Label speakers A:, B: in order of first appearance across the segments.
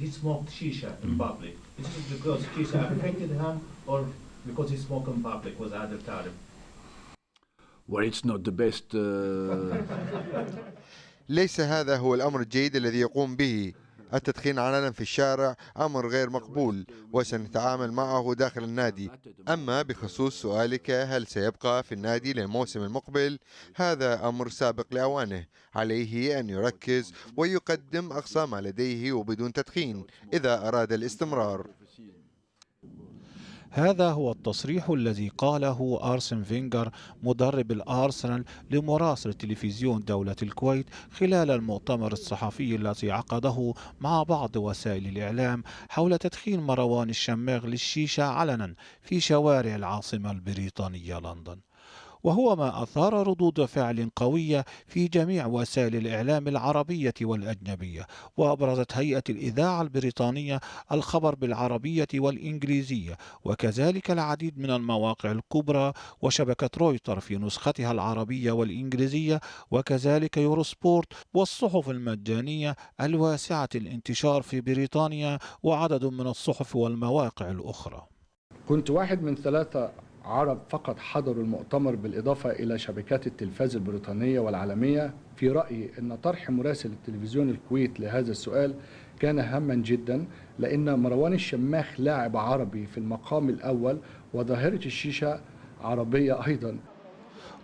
A: he smoked shisha in public. Is it because shisha affected him or because he smoked in public was هذا التعريف؟
B: Well, it's not the best.
C: ليس هذا هو الأمر الجيد الذي يقوم به. التدخين علنا في الشارع أمر غير مقبول وسنتعامل معه داخل النادي. أما بخصوص سؤالك هل سيبقى في النادي للموسم المقبل، هذا أمر سابق لأوانه. عليه أن يركز ويقدم أقصى ما لديه وبدون تدخين إذا أراد الاستمرار.
D: هذا هو التصريح الذي قاله أرسن فينغر مدرب الارسنال لمراسل تلفزيون دولة الكويت خلال المؤتمر الصحفي الذي عقده مع بعض وسائل الإعلام حول تدخين مروان الشماغ للشيشة علنا في شوارع العاصمة البريطانية لندن، وهو ما أثار ردود فعل قوية في جميع وسائل الإعلام العربية والأجنبية. وأبرزت هيئة الإذاعة البريطانية الخبر بالعربية والإنجليزية، وكذلك العديد من المواقع الكبرى وشبكة رويتر في نسختها العربية والإنجليزية، وكذلك يوروسبورت والصحف المجانية الواسعة الانتشار في بريطانيا وعدد من الصحف والمواقع الأخرى.
E: كنت واحد من 3 عرب فقط حضروا المؤتمر بالإضافة إلى شبكات التلفاز البريطانية والعالمية. في رأيي أن طرح مراسل التلفزيون الكويت لهذا السؤال كان هاما جدا، لأن مروان الشماغ لاعب عربي في المقام الأول وظاهرة الشيشة عربية أيضا.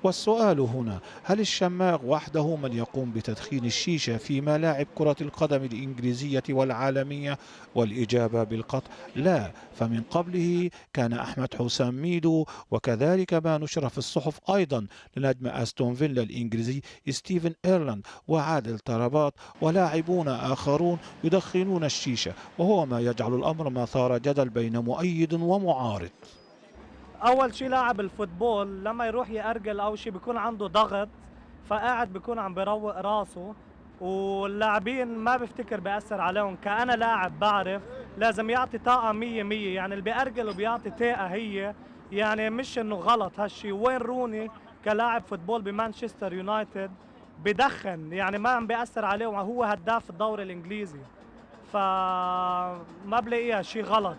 D: والسؤال هنا، هل الشماغ وحده من يقوم بتدخين الشيشة في ملاعب كرة القدم الإنجليزية والعالمية؟ والإجابة بالقطع لا. فمن قبله كان أحمد حسام ميدو، وكذلك ما نشر في الصحف أيضا لنجم أستون فيلا الإنجليزي ستيفن إيرلاند وعادل ترابات ولاعبون آخرون يدخنون الشيشة، وهو ما يجعل الأمر مثار جدل بين مؤيد ومعارض.
F: اول شيء لاعب الفوتبول لما يروح يأرجل او شيء بيكون عنده ضغط، فقاعد بيكون عم بيروق راسه، واللاعبين ما بفتكر بيأثر عليهم. كأنا لاعب بعرف لازم يعطي طاقة 100 يعني اللي بيأرجل وبيعطي طاقة هي يعني مش انه غلط هالشيء. وين روني كلاعب فوتبول بمانشستر يونايتد بدخن، يعني ما عم بيأثر عليه وهو هداف الدوري الانجليزي، فما بلاقيها شيء غلط.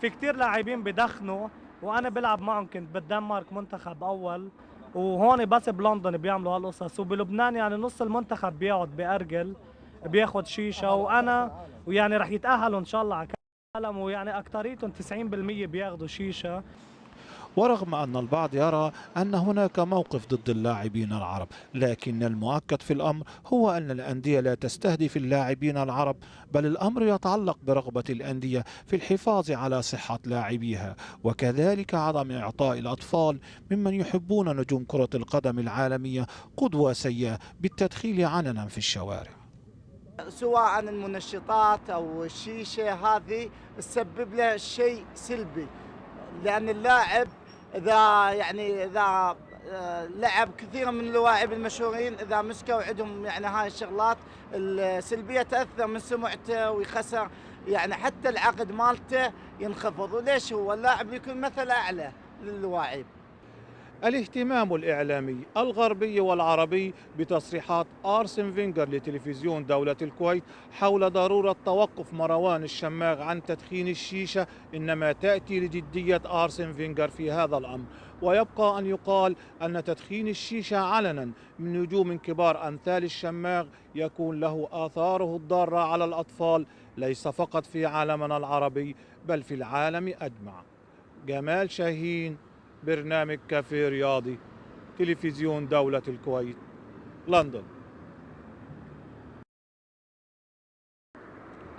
F: في كتير لاعبين بدخنوا وانا بلعب معهم، كنت بالدنمارك منتخب اول، وهون بس بلندن بيعملوا هالقصص، وبلبنان يعني نص المنتخب بيقعد بأرجل بياخد شيشه، وانا ويعني رح يتأهلوا ان شاء الله على كأس العالم، ويعني اكتريتهم 90% بياخدوا شيشه.
D: ورغم أن البعض يرى أن هناك موقف ضد اللاعبين العرب، لكن المؤكد في الأمر هو أن الأندية لا تستهدف اللاعبين العرب، بل الأمر يتعلق برغبة الأندية في الحفاظ على صحة لاعبيها، وكذلك عدم إعطاء الأطفال ممن يحبون نجوم كرة القدم العالمية قدوة سيئة بالتدخين علنا في الشوارع.
G: سواء المنشطات أو الشيشة هذه تسبب له شيء سلبي، لأن اللاعب إذا لعب كثير من اللاعبين المشهورين إذا مسكوا عندهم يعني هاي الشغلات السلبية تأثر من سمعته ويخسر، يعني حتى العقد مالته ينخفض. وليش هو اللاعب يكون مثل أعلى لللاعب.
D: الاهتمام الإعلامي الغربي والعربي بتصريحات أرسن فينغر لتلفزيون دولة الكويت حول ضرورة توقف مروان الشماغ عن تدخين الشيشة إنما تأتي لجدية أرسن فينغر في هذا الأمر. ويبقى أن يقال أن تدخين الشيشة علنا من نجوم كبار أمثال الشماغ يكون له آثاره الضارة على الأطفال، ليس فقط في عالمنا العربي بل في العالم أجمع. جمال شاهين، برنامج كافيه رياضي، تلفزيون دولة الكويت، لندن.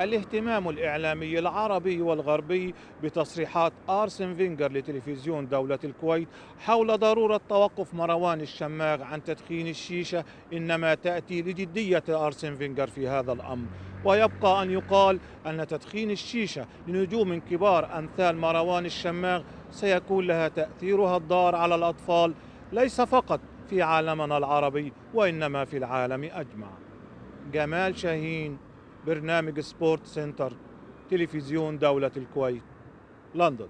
D: الاهتمام الإعلامي العربي والغربي بتصريحات أرسن فينغر لتلفزيون دولة الكويت حول ضرورة توقف مروان الشماغ عن تدخين الشيشة إنما تأتي لجدية أرسن فينغر في هذا الأمر. ويبقى أن يقال أن تدخين الشيشة لنجوم كبار أمثال مروان الشماغ سيكون لها تأثيرها الضار على الأطفال، ليس فقط في عالمنا العربي وإنما في العالم أجمع. جمال شاهين، برنامج سبورت سنتر، تلفزيون دولة الكويت، لندن.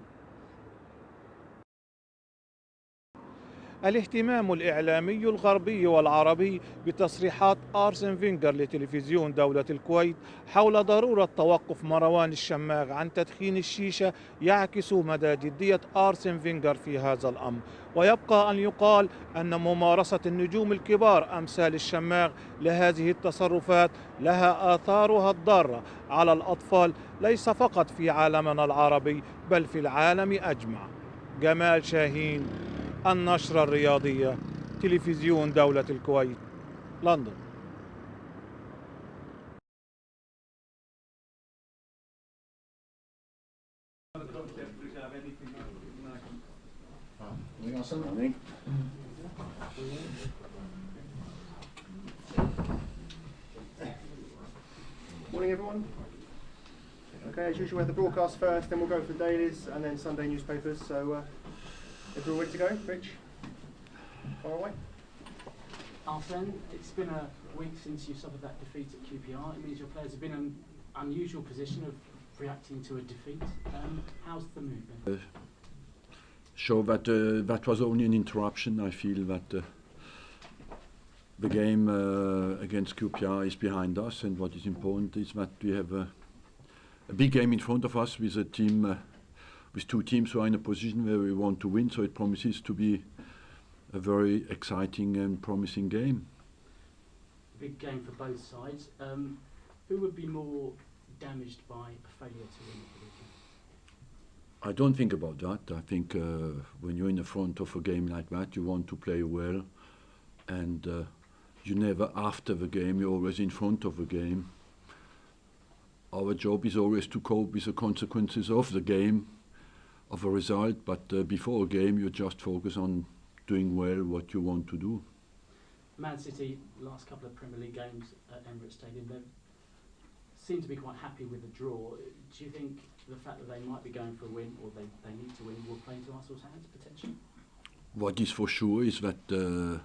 D: الاهتمام الإعلامي الغربي والعربي بتصريحات أرسن فينغر لتلفزيون دولة الكويت حول ضرورة توقف مروان الشماغ عن تدخين الشيشة يعكس مدى جدية أرسن فينغر في هذا الأمر. ويبقى أن يقال أن ممارسة النجوم الكبار أمثال الشماغ لهذه التصرفات لها آثارها الضارة على الأطفال ليس فقط في عالمنا العربي بل في العالم أجمع. جمال شاهين، النشرة الرياضية، تلفزيون دولة الكويت، لندن.
H: Morning, everyone. Okay, as usual, we have the broadcast first, then we'll go for the dailies and then Sunday newspapers. So, if we're ready to go, Rich, far away.
I: Arsene, it's been a week since you suffered that defeat at QPR. It means your players have been in an unusual position of reacting to a defeat. How's the mood been?
B: Sure, that was only an interruption. I feel that the game against QPR is behind us, and what is important is that we have a big game in front of us with a team, with two teams who are in a position where we want to win. So it promises to be a very exciting and promising game.
I: Big game for both sides. Who would be more damaged by a failure to win at the weekend?
B: I don't think about that. I think when you're in the front of a game like that, you want to play well, and you never after the game, you're always in front of the game. Our job is always to cope with the consequences of the game, of a result, but before a game you just focus on doing well what you want to do.
I: Man City, last couple of Premier League games at Emirates Stadium, they seem to be quite happy with the draw. Do you think the fact that they might be going for a win, or they need to win, will play into Arsenal's hands potentially?
B: What is for sure is that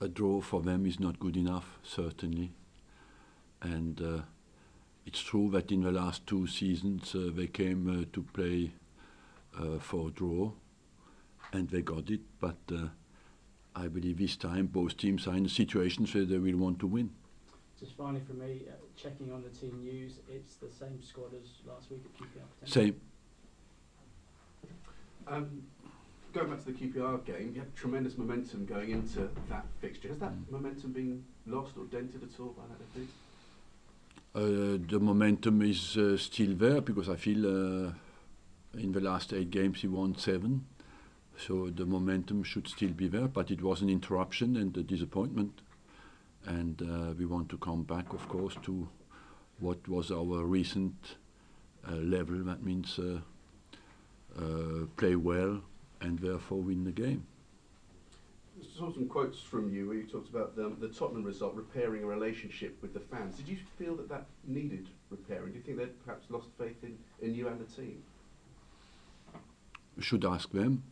B: a draw for them is not good enough, certainly. And it's true that in the last two seasons they came to play for a draw, and they got it, but I believe this time both teams are in situations where they will want to win.
I: Just finally from me, checking on the team news, it's the same squad as last week at QPR?
B: Same.
J: Going back to the QPR game, you had tremendous momentum going into that fixture. Has that momentum been lost or dented at all by that defeat?
B: The momentum is still there, because I feel in the last 8 games he won 7. So the momentum should still be there, but it was an interruption and a disappointment. And we want to come back, of course, to what was our recent level. That means play well and therefore win the game.
J: I saw some quotes from you where you talked about the Tottenham result repairing a relationship with the fans. Did you feel that needed repairing? Do you think they'd perhaps lost faith in you and the team?
B: We should ask them.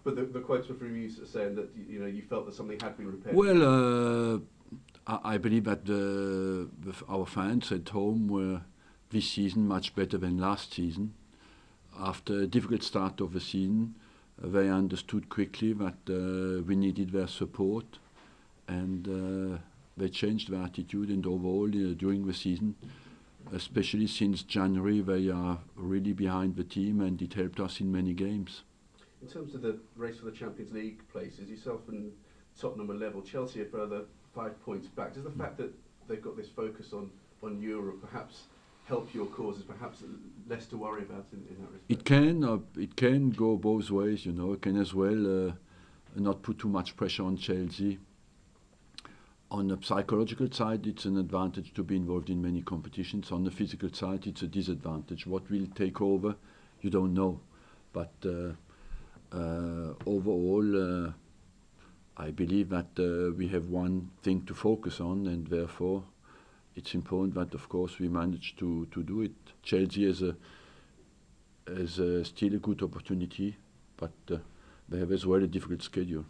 J: But the quotes were from you saying that you felt that something had been repaired.
B: Well, I believe that our fans at home were this season much better than last season. After a difficult start of the season, they understood quickly that we needed their support, and they changed their attitude, and overall during the season, especially since January, they are really behind the team, and it helped us in many games.
J: In terms of the race for the Champions League places, yourself and Tottenham are level. Chelsea are further 5 points back. Does the fact that they've got this focus on Europe perhaps help your causes, perhaps less to worry about in that respect?
B: It can go both ways, It can as well not put too much pressure on Chelsea. On the psychological side, it's an advantage to be involved in many competitions. On the physical side, it's a disadvantage. What will take over, you don't know. But overall, I believe that we have one thing to focus on, and therefore it's important that, of course, we manage to do it. Chelsea is still a good opportunity, but they have as well a difficult schedule.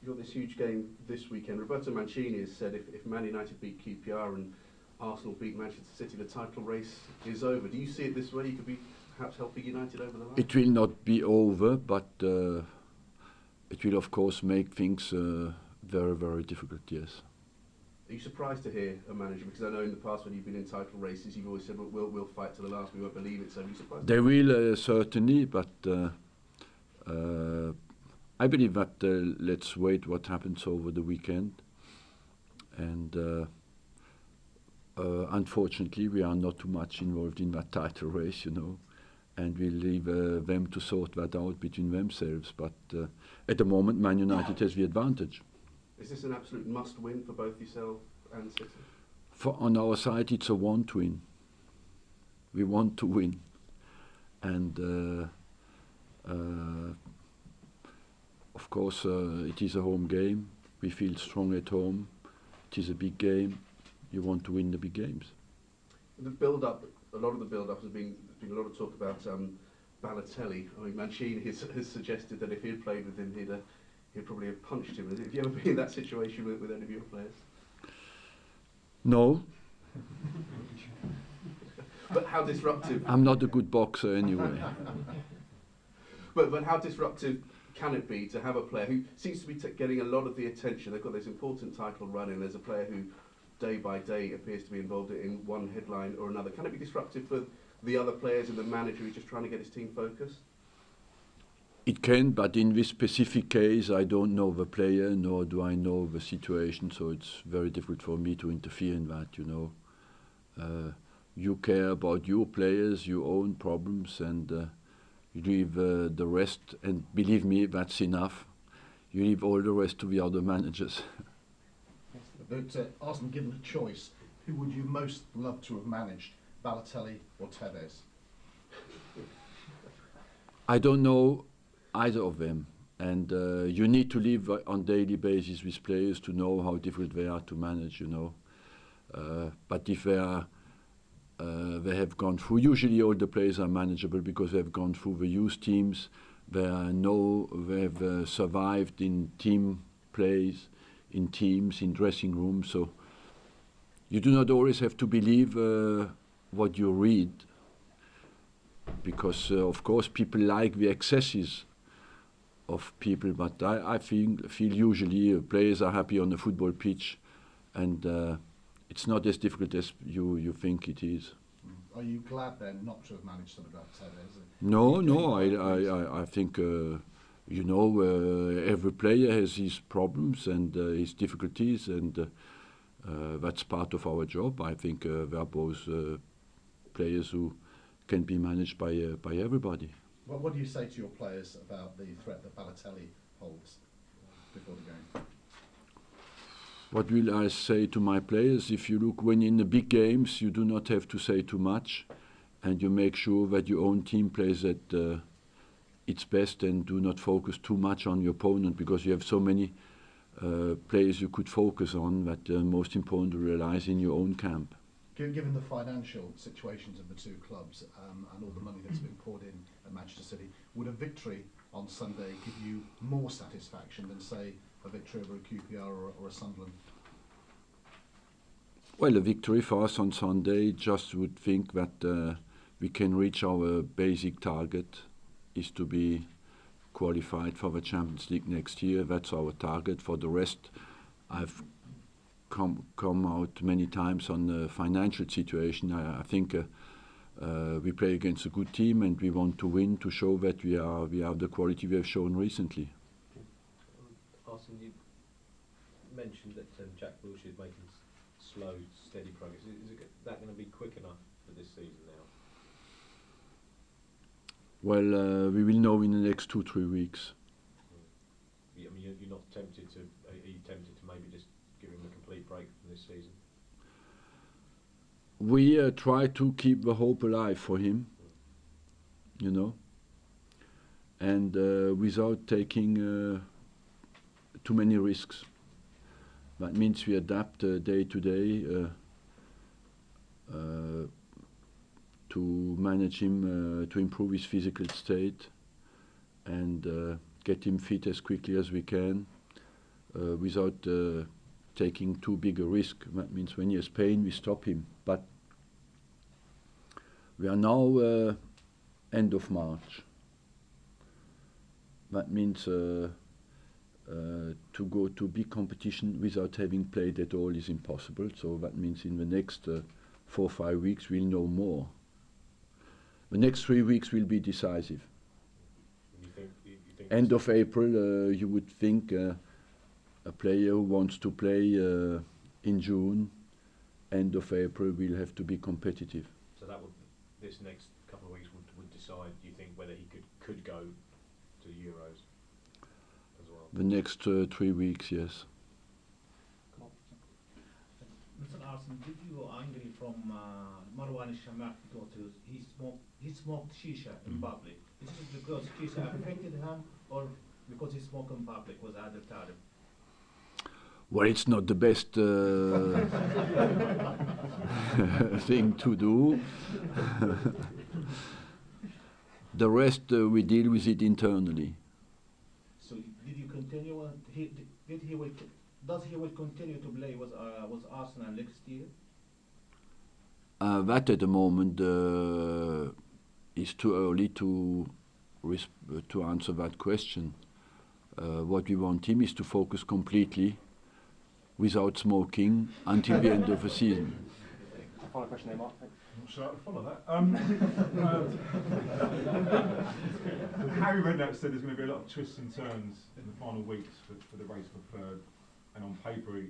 J: You've got this huge game this weekend. Roberto Mancini has said if Man United beat QPR and Arsenal beat Manchester City, the title race is over. Do you see it this way? You could be perhaps helping United over the line?
B: It will not be over, but it will of course make things very, very difficult, yes.
J: Are you surprised to hear a manager? Because I know in the past when you've been in title races, you've always said, well, we'll fight to the last, we won't believe it. So are you surprised?
B: They will certainly, but I believe that let's wait what happens over the weekend. And unfortunately, we are not too much involved in that title race, you know, and we'll leave them to sort that out between themselves. But at the moment, Man United has the advantage.
J: Is this an absolute must-win for both yourself and City?
B: On our side, it's a want-win. We want to win. And of course, it is a home game. We feel strong at home. It is a big game. You want to win the big games.
J: The build-up, a lot of the build-up has been a lot of talk about Balotelli. I mean, Mancini has suggested that if he had played with him, he'd probably have punched him. Have you ever been in that situation with any of your players?
B: No.
J: But how disruptive?
B: I'm not a good boxer anyway.
J: But how disruptive can it be to have a player who seems to be getting a lot of the attention? They've got this important title run in. There's a player who day by day appears to be involved in one headline or another. Can it be disruptive for the other players and the manager who's just trying to get his team focused?
B: It can, but in this specific case, I don't know the player, nor do I know the situation, so it's very difficult for me to interfere in that, you know. You care about your players, your own problems, and you leave the rest, and believe me, that's enough. You leave all the rest to the other managers.
K: But Arsenal, given a choice, who would you most love to have managed, Balotelli or Tevez?
B: I don't know either of them, and you need to live on daily basis with players to know how difficult they are to manage, you know. But if they are, they have gone through, usually all the players are manageable because they have gone through the youth teams, they have survived in team plays, in teams, in dressing rooms, so you do not always have to believe what you read, because of course people like the excesses of people, but I feel usually players are happy on the football pitch, and it's not as difficult as you think it is.
K: Are you glad then not to have managed somebody like Tevez?
B: No, I think you know, every player has his problems and his difficulties, and that's part of our job. I think we are both players who can be managed by everybody.
K: Well, what do you say to your players about the threat that Balotelli holds before the game?
B: What will I say to my players? If you look, when in the big games, you do not have to say too much, and you make sure that your own team plays at its best and do not focus too much on your opponent, because you have so many players you could focus on that most important relies in your own camp.
K: Given the financial situations of the two clubs and all the money that's been poured in at Manchester City, would a victory on Sunday give you more satisfaction than, say, a victory over a QPR or a Sunderland?
B: Well, a victory for us on Sunday just would think that we can reach our basic target, is to be qualified for the Champions League next year. That's our target. For the rest, I've come out many times on the financial situation. I think we play against a good team and we want to win to show that we have the quality we have shown recently.
L: Arsene, you mentioned that Jack Wilshere is making slow, steady progress. Is that going to be quick enough for this season now?
B: Well, we will know in the next 2-3 weeks.
L: I mean, you're not tempted to? Are you tempted to maybe just give him a complete break from this season?
B: We try to keep the hope alive for him, you know, and without taking too many risks. That means we adapt day to day to manage him, to improve his physical state and get him fit as quickly as we can without taking too big a risk. That means when he has pain, we stop him. But we are now end of March. That means to go to big competition without having played at all is impossible. So that means in the next 4 or 5 weeks we'll know more. The next 3 weeks will be decisive.
L: You think
B: End of April, you would think a player who wants to play in June, end of April, will have to be competitive.
L: So that would, this next couple of weeks would decide, do you think, whether he could go to the Euros as well?
B: The next 3 weeks, yes.
A: Mr. Arsene, did you angry from Marwan al-Shamak daughter? He smoked shisha in public. Is it because shisha affected him or because he smoked in public was Adel Tarif?
B: Well, it's not the best thing to do. The rest we deal with it internally.
A: So did you continue? Does he will continue to play with Arsenal next year?
B: That at the moment is too early to answer that question. What we want him is to focus completely without smoking until the end of the season.
H: Final question there, Mark.
M: I'm not sure I can follow that. Harry Redknapp said there's going to be a lot of twists and turns in the final weeks for the race for third, and on paper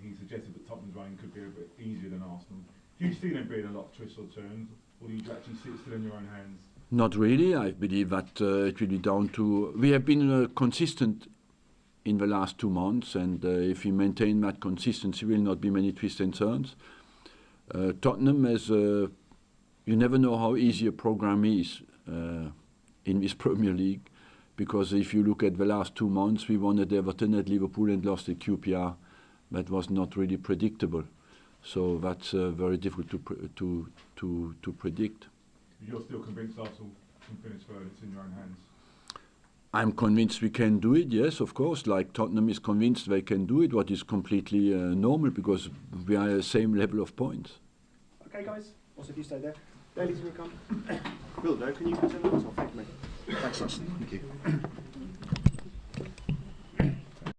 M: he suggested that Tottenham's reign could be a bit easier than Arsenal. Do you see there being a lot of twists or turns, or do you actually see it still in your own hands?
B: Not really. I believe that it will be down to... We have been consistent in the last 2 months, and if we maintain that consistency, will not be many twists and turns. Tottenham has... you never know how easy a program is in this Premier League, because if you look at the last 2 months, we won at Everton, at Liverpool, and lost at QPR. That was not really predictable. So that's very difficult to predict.
M: You're still convinced Arsenal can finish third, it's in your own hands?
B: I'm convinced we can do it, yes, of course. Like Tottenham is convinced they can do it, what is completely normal, because we are at the same level of points.
H: Okay, guys. Also, if you stay there. Daly's going to come. Will, though, can you turn the lights off? Thank you, mate. Thanks, Arsene. Thank you.